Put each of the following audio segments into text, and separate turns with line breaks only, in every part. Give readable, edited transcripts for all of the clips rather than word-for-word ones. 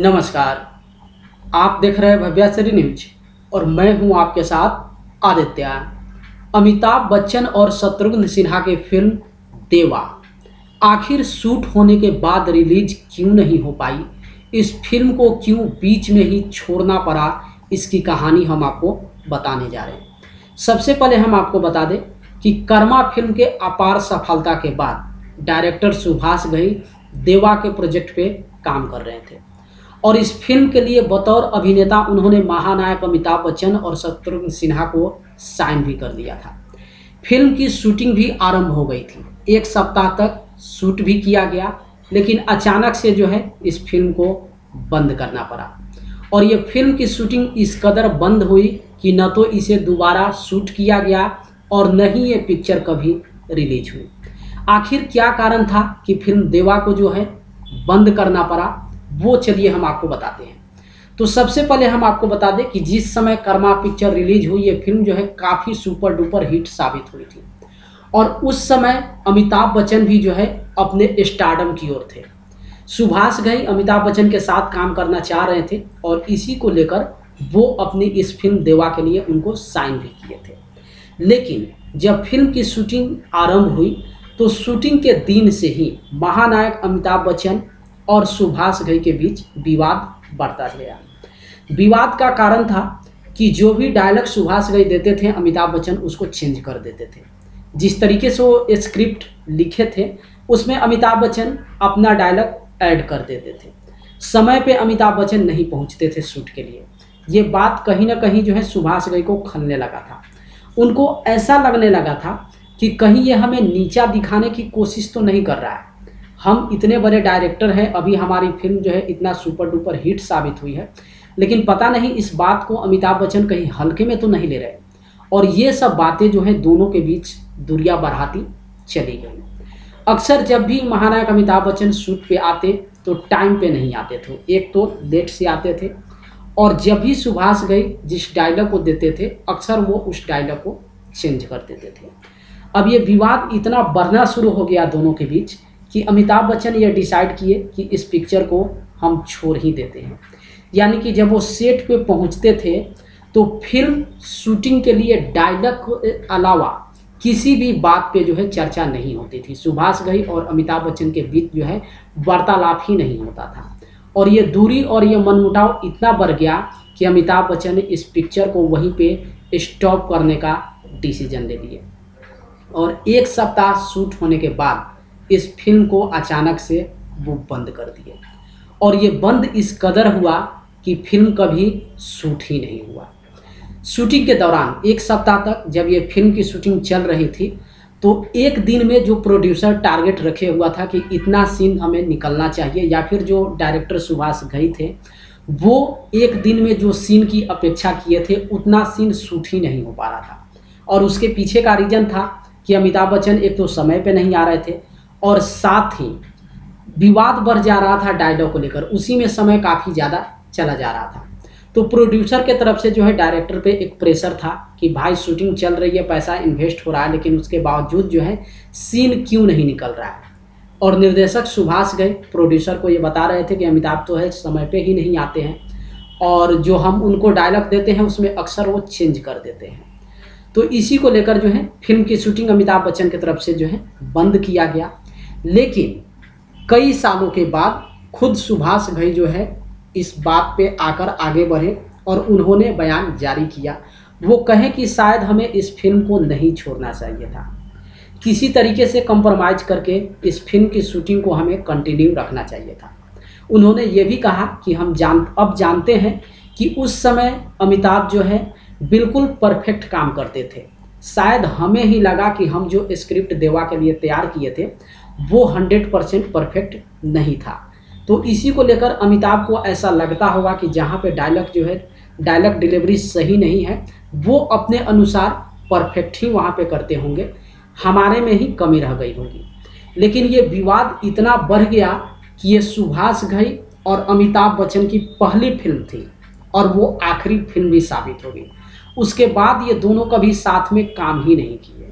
नमस्कार। आप देख रहे हैं भव्याश्री न्यूज और मैं हूं आपके साथ आदित्य। अमिताभ बच्चन और शत्रुघ्न सिन्हा की फिल्म देवा आखिर शूट होने के बाद रिलीज क्यों नहीं हो पाई, इस फिल्म को क्यों बीच में ही छोड़ना पड़ा, इसकी कहानी हम आपको बताने जा रहे हैं। सबसे पहले हम आपको बता दें कि कर्मा फिल्म के अपार सफलता के बाद डायरेक्टर सुभाष घई देवा के प्रोजेक्ट पे काम कर रहे थे और इस फिल्म के लिए बतौर अभिनेता उन्होंने महानायक अमिताभ बच्चन और शत्रुघ्न सिन्हा को साइन भी कर दिया था। फिल्म की शूटिंग भी आरंभ हो गई थी, एक सप्ताह तक शूट भी किया गया, लेकिन अचानक से जो है इस फिल्म को बंद करना पड़ा और ये फिल्म की शूटिंग इस कदर बंद हुई कि न तो इसे दोबारा शूट किया गया और न ही ये पिक्चर कभी रिलीज हुई। आखिर क्या कारण था कि फिल्म देवा को जो है बंद करना पड़ा, वो चलिए हम आपको बताते हैं। तो सबसे पहले हम आपको बता दें कि जिस समय कर्मा पिक्चर रिलीज हुई, ये फिल्म जो है काफ़ी सुपर डुपर हिट साबित हुई थी और उस समय अमिताभ बच्चन भी जो है अपने स्टारडम की ओर थे। सुभाष घई अमिताभ बच्चन के साथ काम करना चाह रहे थे और इसी को लेकर वो अपनी इस फिल्म देवा के लिए उनको साइन भी किए थे। लेकिन जब फिल्म की शूटिंग आरंभ हुई तो शूटिंग के दिन से ही महानायक अमिताभ बच्चन और सुभाष घई के बीच विवाद बढ़ता गया। विवाद का कारण था कि जो भी डायलॉग सुभाष घई देते थे अमिताभ बच्चन उसको चेंज कर देते थे। जिस तरीके से वो स्क्रिप्ट लिखे थे उसमें अमिताभ बच्चन अपना डायलॉग ऐड कर देते थे। समय पे अमिताभ बच्चन नहीं पहुंचते थे शूट के लिए। ये बात कहीं ना कहीं जो है सुभाष घई को खलने लगा था। उनको ऐसा लगने लगा था कि कहीं ये हमें नीचा दिखाने की कोशिश तो नहीं कर रहा है। हम इतने बड़े डायरेक्टर हैं, अभी हमारी फिल्म जो है इतना सुपर डुपर हिट साबित हुई है, लेकिन पता नहीं इस बात को अमिताभ बच्चन कहीं हल्के में तो नहीं ले रहे। और ये सब बातें जो है दोनों के बीच दूरियां बढ़ाती चली गई। अक्सर जब भी महानायक अमिताभ बच्चन शूट पे आते तो टाइम पे नहीं आते थे, एक तो लेट से आते थे और जब भी सुभाष घई जिस डायलॉग को देते थे अक्सर वो उस डायलॉग को चेंज कर देते थे। अब ये विवाद इतना बढ़ना शुरू हो गया दोनों के बीच कि अमिताभ बच्चन ये डिसाइड किए कि इस पिक्चर को हम छोड़ ही देते हैं। यानी कि जब वो सेट पे पहुंचते थे तो फिल्म शूटिंग के लिए डायलॉग के अलावा किसी भी बात पे जो है चर्चा नहीं होती थी। सुभाष घई और अमिताभ बच्चन के बीच जो है वार्तालाप ही नहीं होता था और ये दूरी और ये मनमुटाव इतना बढ़ गया कि अमिताभ बच्चन ने इस पिक्चर को वहीं पे स्टॉप करने का डिसीजन ले लिए और एक सप्ताह शूट होने के बाद इस फिल्म को अचानक से वो बंद कर दिए और ये बंद इस कदर हुआ कि फिल्म कभी शूट ही नहीं हुआ। शूटिंग के दौरान एक सप्ताह तक जब ये फिल्म की शूटिंग चल रही थी तो एक दिन में जो प्रोड्यूसर टारगेट रखे हुआ था कि इतना सीन हमें निकलना चाहिए, या फिर जो डायरेक्टर सुभाष घई थे वो एक दिन में जो सीन की अपेक्षा किए थे उतना सीन शूट ही नहीं हो पा रहा था। और उसके पीछे का रीज़न था कि अमिताभ बच्चन एक तो समय पे नहीं आ रहे थे और साथ ही विवाद बढ़ जा रहा था डायलॉग को लेकर, उसी में समय काफ़ी ज़्यादा चला जा रहा था। तो प्रोड्यूसर के तरफ से जो है डायरेक्टर पे एक प्रेशर था कि भाई शूटिंग चल रही है, पैसा इन्वेस्ट हो रहा है, लेकिन उसके बावजूद जो है सीन क्यों नहीं निकल रहा है। और निर्देशक सुभाष घई प्रोड्यूसर को ये बता रहे थे कि अमिताभ तो है समय पे ही नहीं आते हैं और जो हम उनको डायलॉग देते हैं उसमें अक्सर वो चेंज कर देते हैं। तो इसी को लेकर जो है फिल्म की शूटिंग अमिताभ बच्चन की तरफ से जो है बंद किया गया। लेकिन कई सालों के बाद खुद सुभाष घई जो है इस बात पे आकर आगे बढ़े और उन्होंने बयान जारी किया। वो कहे कि शायद हमें इस फिल्म को नहीं छोड़ना चाहिए था, किसी तरीके से कंप्रोमाइज करके इस फिल्म की शूटिंग को हमें कंटिन्यू रखना चाहिए था। उन्होंने ये भी कहा कि हम अब जानते हैं कि उस समय अमिताभ जो है बिल्कुल परफेक्ट काम करते थे। शायद हमें ही लगा कि हम जो स्क्रिप्ट देवा के लिए तैयार किए थे वो 100% परफेक्ट नहीं था। तो इसी को लेकर अमिताभ को ऐसा लगता होगा कि जहाँ पे डायलॉग जो है डायलॉग डिलीवरी सही नहीं है वो अपने अनुसार परफेक्ट ही वहाँ पे करते होंगे, हमारे में ही कमी रह गई होगी। लेकिन ये विवाद इतना बढ़ गया कि ये सुभाष घई और अमिताभ बच्चन की पहली फिल्म थी और वो आखिरी फिल्म भी साबित हो गई। उसके बाद ये दोनों कभी साथ में काम ही नहीं किए।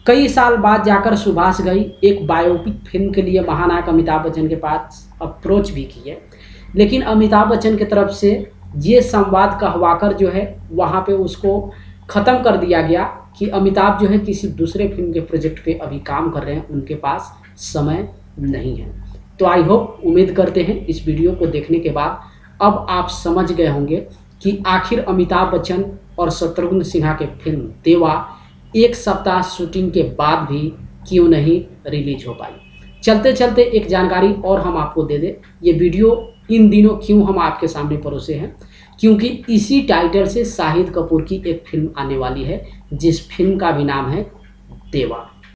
कई साल बाद जाकर सुभाष घई एक बायोपिक फिल्म के लिए महानायक अमिताभ बच्चन के पास अप्रोच भी किए, लेकिन अमिताभ बच्चन की तरफ से ये संवाद कहवाकर जो है वहाँ पे उसको ख़त्म कर दिया गया कि अमिताभ जो है किसी दूसरे फिल्म के प्रोजेक्ट पे अभी काम कर रहे हैं, उनके पास समय नहीं है। तो आई होप, उम्मीद करते हैं इस वीडियो को देखने के बाद अब आप समझ गए होंगे कि आखिर अमिताभ बच्चन और शत्रुघ्न सिन्हा के फिल्म देवा एक सप्ताह शूटिंग के बाद भी क्यों नहीं रिलीज हो पाई। चलते चलते एक जानकारी और हम आपको दे दें, ये वीडियो इन दिनों क्यों हम आपके सामने परोसे हैं, क्योंकि इसी टाइटल से शाहिद कपूर की एक फिल्म आने वाली है जिस फिल्म का भी नाम है देवा।